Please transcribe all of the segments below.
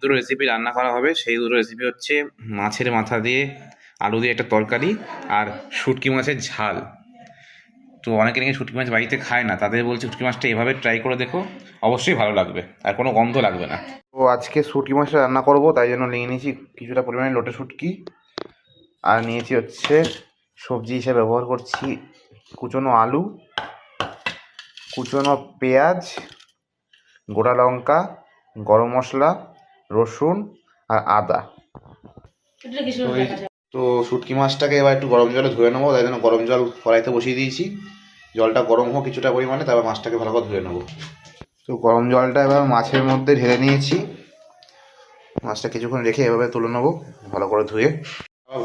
দুটো রেসিপি রান্না করা হবে। সেই দুটো রেসিপি হচ্ছে মাছের মাথা দিয়ে আলু দিয়ে একটা তরকারি আর শুটকি মাছের ঝাল। তো অনেকে নাকি শুটকি মাছ বাড়িতে খায় না, তাদের বলছি শুটকি মাছটা এভাবে ট্রাই করে দেখো, অবশ্যই ভালো লাগবে আর কোনো গন্ধ লাগবে না। তো আজকে শুটকি মাছটা রান্না করব, তাই জন্য নিয়ে নিয়েছি কিছুটা পরিমাণে লোটে শুটকি, আর নিয়েছি হচ্ছে সবজি হিসেবে ব্যবহার করছি কুচনো আলু, কুচনো পেঁয়াজ, গোটা লঙ্কা, গরম মশলা, রসুন আর আদা। তো শুটকি মাছটাকে এবার একটু গরম জলে ধুয়ে নেবো, তাই জন্য গরম জল কড়াইতে বসিয়ে দিয়েছি। জলটা গরম হোক কিছুটা পরিমাণে, তারপর মাছটাকে ভালো করে ধুয়ে নেবো। তো গরম জলটা এবার মাছের মধ্যে ঢেলে নিয়েছি। মাছটা কিছুক্ষণ রেখে এভাবে তুলে নেবো ভালো করে ধুয়ে।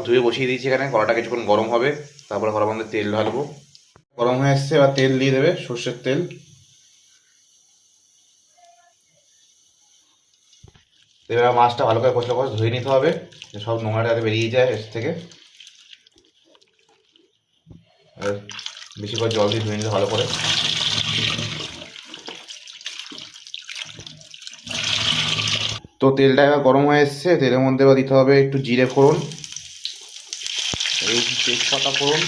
ধুয়ে বসিয়ে দিয়েছি এখানে, কড়াটা কিছুক্ষণ গরম হবে, তারপরে কড়ার মধ্যে তেল ঢালবো। গরম হয়ে এসছে, এবার তেল দিয়ে দেবে, সর্ষের তেল। এবার মাছটা ভালো করে কষলে কষলে ধুয়ে নিতে হবে, সব নোংরাটা যাতে বেরিয়ে যায় এর থেকে। বেশি করে জল দিয়ে ধুয়ে নিতে ভালো করে। তো তেলটা এবার গরম হয়ে এসছে, তেলের মধ্যে এবার দিতে হবে একটু জিরে ফোড়ন, এই তেজপাতা ফোড়ন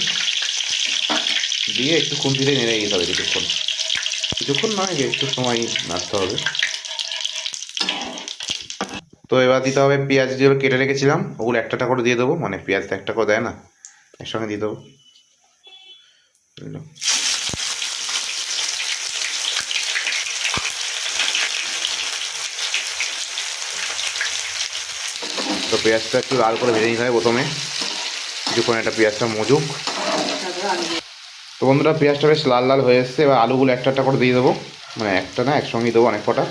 দিয়ে একটু খুন্তিতে নেড়ে দিতে হবে কিছুক্ষণ। কিছুক্ষণ নয়, একটু সময় নাড়তে হবে। তো এবার দিতে হবে পেঁয়াজ, যেগুলো কেটে রেখেছিলাম ওগুলো একটা একটা করে দিয়ে দেবো, মানে পেঁয়াজ তো একটা করে দেয় না, একসঙ্গে দিয়ে দেবো। তো পেঁয়াজটা একটু লাল করে ভেজে নিতে হবে প্রথমে, কিছুক্ষণ একটা পেঁয়াজটা মজুক। তো বন্ধুরা, পেঁয়াজটা বেশ লাল লাল হয়ে এসছে, এবার আলুগুলো একটা একটা করে দিয়ে দেবো, মানে একটা না একসঙ্গেই দেবো অনেক কটা।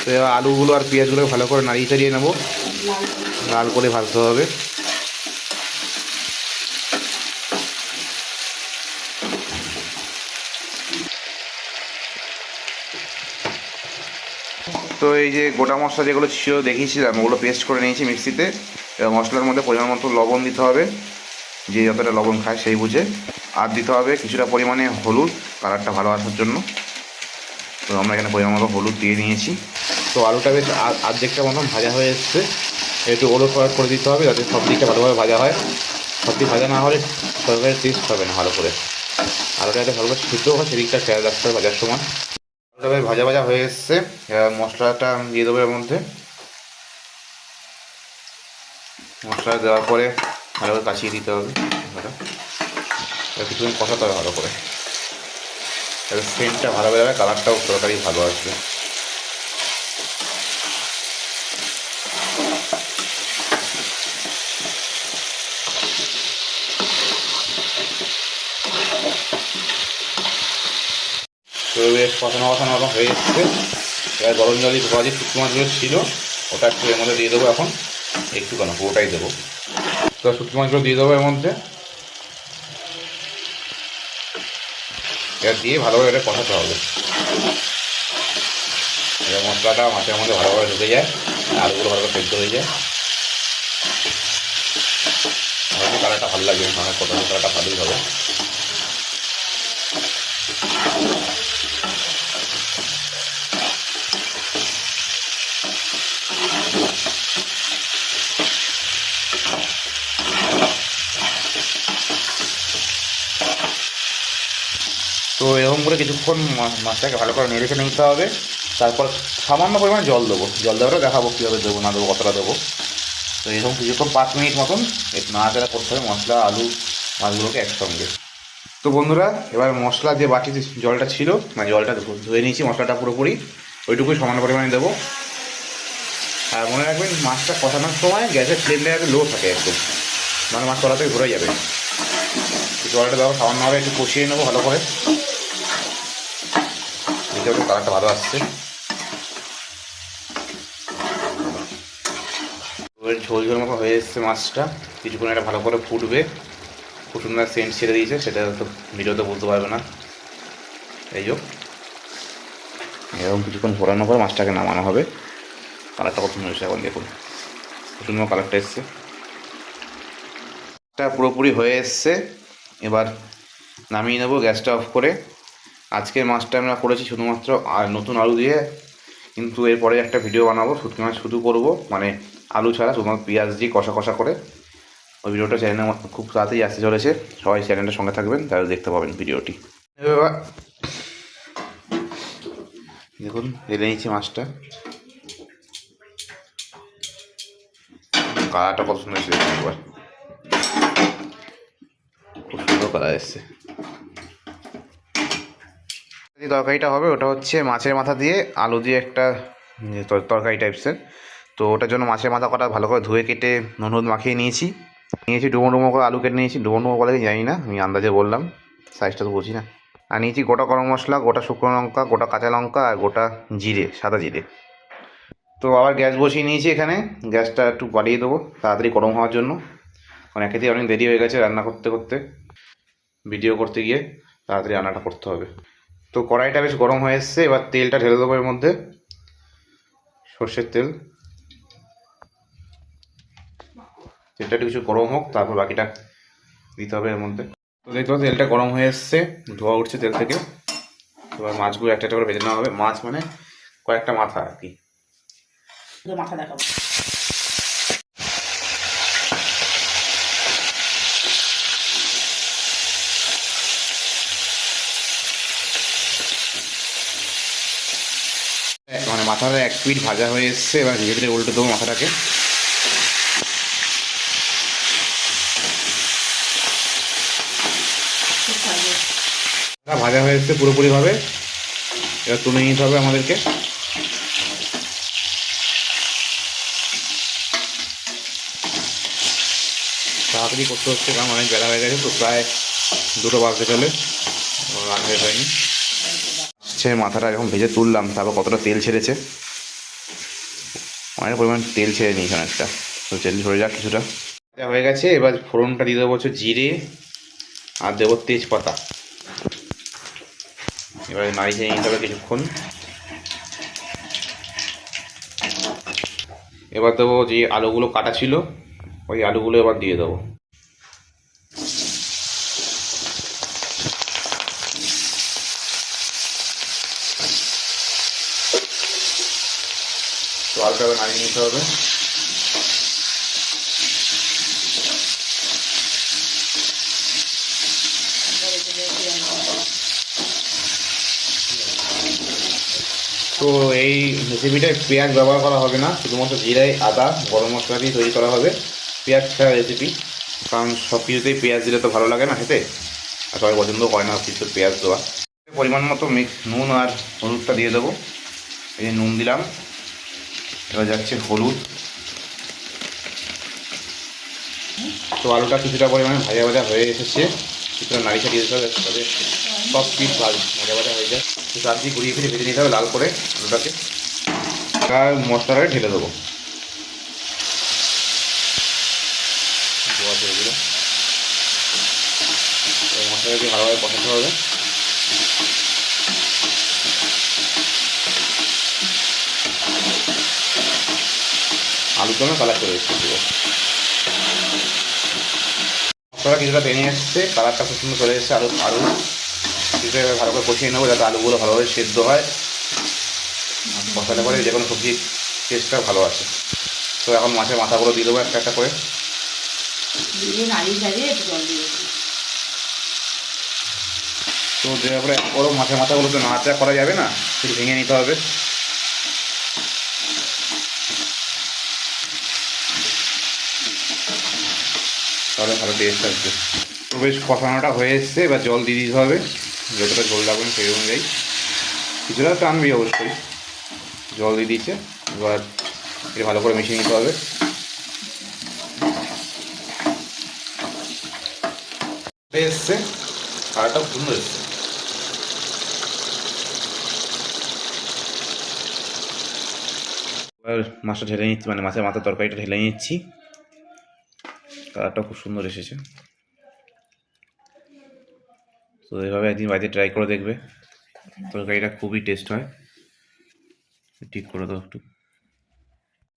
তো এবার আলুগুলো আর পেঁয়াজগুলো ভালো করে নাড়িয়ে চাড়িয়ে নেবো, লাল করে ভাজতে হবে। তো এই যে গোটা মশলা যেগুলো ছিল দেখিয়েছিলাম, ওগুলো পেস্ট করে নিয়েছি মিক্সিতে। এবার মশলার মধ্যে পরিমাণ মতো লবণ দিতে হবে, যে যতটা লবণ খায় সেই বুঝে। আর দিতে হবে কিছুটা পরিমাণে হলুদ, কালারটা ভালো আসার জন্য। তো আমরা এখানে পরিমাণ মতো হলুদ দিয়ে নিয়েছি। তো আলুটা বেশ আর্ধেকটা মতন ভাজা হয়ে এসছে, একটু ওলট পালট করে দিতে হবে যাতে সব দিকটা ভালোভাবে ভাজা হয়। সব দিক ভাজা না হলে তরকারির টেস্ট হবে না ভালো করে। আলুটা যাতে ভালো করে সিদ্ধ হয় সেদিকটা খেয়াল রাখতে হবে ভাজার সময়। আলুটা বেশ ভাজা ভাজা হয়ে এসছে, এবার মশলাটা দিয়ে দেবো এর মধ্যে। মশলা দেওয়ার পরে ভালো করে কাছিয়ে দিতে হবে, কিছুদিন কষাতে হবে ভালো করে, তাহলে সেন্টটা ভালো বেরোবে, কালারটাও তরকারি ভালো আসবে। তো বেশ কষানো কষানো মতো হয়ে এসছে। এবার গরম জল দিয়ে ধোয়া যে শুকনো মাছগুলো ছিল ওটা একটু এর মধ্যে দিয়ে দেবো এখন, একটু কেন পুরোটাই দেবো। তো শুকনো মাছগুলো দিয়ে দেবো এর মধ্যে, এবার দিয়ে ভালোভাবে এটা কষাতে হবে। এবার মশলাটা মাছের মধ্যে ভালোভাবে ঢুকে যায়, আলুগুলো ভালো করে সেদ্ধ হয়ে যায়, হয়তো কালারটা ভালো লাগবে, মানে কষানো কালারটা ভালোই হবে। তো এরকম করে কিছুক্ষণ মাছটাকে ভালো করে নেড়ে চেড়ে নিতে হবে। তারপর সামান্য পরিমাণে জল দেবো, জল দেওয়াটা দেখাবো কীভাবে দেবো না দেবো, কতটা দেবো। তো এরকম কিছুক্ষণ 5 মিনিট মতন একটু নাড়াচাড়া করতে হবে মশলা আলু মাছগুলোকে একসঙ্গে। তো বন্ধুরা, এবার মশলা যে বাটিতে জলটা ছিল, মানে জলটা ধুয়ে নিয়েছি মশলাটা পুরোপুরি, ওইটুকুই সমান পরিমাণে দেবো। আর মনে রাখবেন মাছটা কষানোর সময় গ্যাসের ফ্লেমটা যাতে লো থাকে একদম, মানে মাছ কড়া থেকে ঘুরে যাবে। জলটা দেওয়া সামান্যভাবে একটু কষিয়ে নেবো ভালো করে, দেখতে পাচ্ছি কালারটা ভালো আসছে। ঝোল ঝোল মতো হয়ে এসছে মাছটা, কিছুক্ষণ এটা ভালো করে ফুটবে, ফুটুনার সেন্ট ছেড়ে দিয়েছে, সেটা তো ভিডিওতে বলতে পারবে না। এই যোগ এরকম কিছুক্ষণ ফোটানোর পর মাছটাকে নামানো হবে। কালারটা কত সুন্দর এসে এখন দেখুন, সুন্দর কালারটা এসছে। এটা পুরোপুরি হয়ে এসছে, এবার নামিয়ে নেবো গ্যাসটা অফ করে। আজকের মাছটা আমরা করেছি শুধুমাত্র আর নতুন আলু দিয়ে, কিন্তু এরপরে একটা ভিডিও বানাবো শুটকি মাছ শুধু করবো, মানে আলু ছাড়া শুধুমাত্র পেঁয়াজ দিয়ে কষা কষা করে। ওই ভিডিওটা চ্যানেলে খুব তাড়াতাড়ি আসতে চলেছে, সবাই চ্যানেলটার সঙ্গে থাকবেন, তাহলে দেখতে পাবেন ভিডিওটি। এবার দেখুন ঢেলে নিচ্ছি মাছটা, কালারটা কত সুন্দর এসেছে, একবার খুব সুন্দর কালার এসছে। যে তরকারিটা হবে ওটা হচ্ছে মাছের মাথা দিয়ে আলু দিয়ে একটা তরকারি টাইপসের। তো ওটার জন্য মাছের মাথা কটা ভালো করে ধুয়ে কেটে নুন হলুদ মাখিয়ে নিয়েছি ডুমো ডুমো করে আলু কেটে নিয়েছি, ডুমো ডুমো বলে জানি না, আমি আন্দাজে বললাম, সাইজটা তো বুঝি না। আর নিয়েছি গোটা গরম মশলা, গোটা শুকনো লঙ্কা, গোটা কাঁচা লঙ্কা আর গোটা জিরে, সাদা জিরে। তো আবার গ্যাস বসিয়ে নিয়েছি, এখানে গ্যাসটা একটু বাড়িয়ে দেবো তাড়াতাড়ি গরম হওয়ার জন্য, কারণ একেতেই অনেক দেরি হয়ে গেছে রান্না করতে করতে, ভিডিও করতে গিয়ে তাড়াতাড়ি রান্নাটা করতে হবে। তো কড়াইটা বেশ গরম হয়ে এসছে, এবার তেলটা ঢেলে দেবো এর মধ্যে, সর্ষের তেল। তেলটা একটু কিছু গরম হোক, তারপর বাকিটা দিতে হবে এর মধ্যে। তো দেখতে পাচ্ছি তেলটা গরম হয়ে এসছে, ধোয়া উঠছে তেল থেকে। এবার মাছগুলো একটা একটা করে ভেজে নেওয়া হবে, মাছ মানে কয়েকটা মাথা আর কি, মাথা দেখাবো। মানে মাথাটা এক পিঠ ভাজা হয়ে এসছে, এবার ধীরে ধীরে উল্টে দেবো মাথাটাকে। ভাজা হয়ে এসছে পুরোপুরিভাবে, এবার তুলে নিতে হবে আমাদেরকে। তাড়াতাড়ি করতে হচ্ছে কারণ অনেক বেলা হয়ে গেছে, তো প্রায় 2টো বাজতে চলে, রান্না হয়ে হয়নি। সে মাথাটা এখন ভেজে তুললাম, তারপর কতটা তেল ছেড়েছে, অনেক পরিমাণ তেল ছেড়ে নিয়েছে অনেকটা, তো তেল ঝরে যাক কিছুটা। হয়ে গেছে, এবার ফোড়নটা দিয়ে দেবো হচ্ছে জিরে আর দেবো তেজপাতা। এবার নাড়ি ছেড়ে নিতে হবে কিছুক্ষণ। এবার দেবো যে আলুগুলো কাটা ছিল, ওই আলুগুলো এবার দিয়ে দেবো। তো আলুটা নাড়িয়ে নিতে হবে। তো এই রেসিপিটায় পেঁয়াজ ব্যবহার করা হবে না, শুধুমাত্র জিরাই আদা গরম মশলা দিয়ে তৈরি করা হবে, পেঁয়াজ ছাড়া রেসিপি। কারণ সব কিছুতেই পেঁয়াজ দিলে তো ভালো লাগে না খেতে, আর সবাই পছন্দ করে না কিছু পেঁয়াজ দেওয়া। পরিমাণ মতো নুন আর হলুদটা দিয়ে দেবো, এই নুন দিলাম। এবার যাচ্ছে হলুদ। তো আলুটা কিছুটা পরিমাণে ভাজা ভাজা হয়ে এসেছে, কিছুটা নাড়ি ছাড়িয়ে দিতে হবে, তবে সব পিস ভাজা ভাজা হয়ে যায়। তো তার দিয়ে ঘুরিয়ে ফিরে ভেজে নিতে হবে লাল করে আলুটাকে। আর মশলাটাকে ঢেলে দেবো, মশলাটাকে ভালোভাবে কষাতে হবে। আলুর দমে কালার চলে এসছে পুরো, মশলাটা কিছুটা টেনে এসছে, কালারটা খুব সুন্দর চলে এসছে। আলু কিছুটা ভালো করে কষিয়ে নেবো যাতে আলুগুলো ভালোভাবে সেদ্ধ হয়, কষালে পরে যে কোনো সবজির টেস্টটা ভালো আসে। তো এখন মাছের মাথাগুলো দিয়ে দেবো একটা একটা করে। তো দেওয়ার পরে ওরও মাছের মাথাগুলো তো নাড়াচাড়া করা যাবে না, একটু ভেঙে নিতে হবে। তাহলে ভালো টেস্ট আসবে। তো বেশ কষানোটা হয়ে এসছে, এবার জল দিয়ে দিতে হবে, যতটা ঝোল লাগবে সেই অনুযায়ী, কিছুটা টানবি অবশ্যই। জল দিয়ে দিচ্ছে, এবার এটা ভালো করে মিশিয়ে নিতে হবে। এসছে কালারটাও সুন্দর এসছে। এবার মাছটা ঢেলে নিচ্ছি, মানে মাছের মাথার তরকারিটা ঢেলে নিচ্ছি, কালারটা খুব সুন্দর এসেছে। তো এভাবে একদিন বাড়িতে ট্রাই করে দেখবে, তরকারিটা খুবই টেস্ট হয়। ঠিক করে দাও একটু।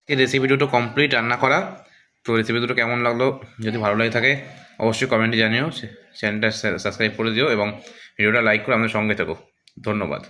এই রেসিপি দুটো কমপ্লিট রান্না করা। তো রেসিপি দুটো কেমন লাগলো, যদি ভালো লাগে থাকে অবশ্যই কমেন্টে জানিও, চ্যানেলটা সাবস্ক্রাইব করে দিও এবং ভিডিওটা লাইক করে আমাদের সঙ্গে থাকো। ধন্যবাদ।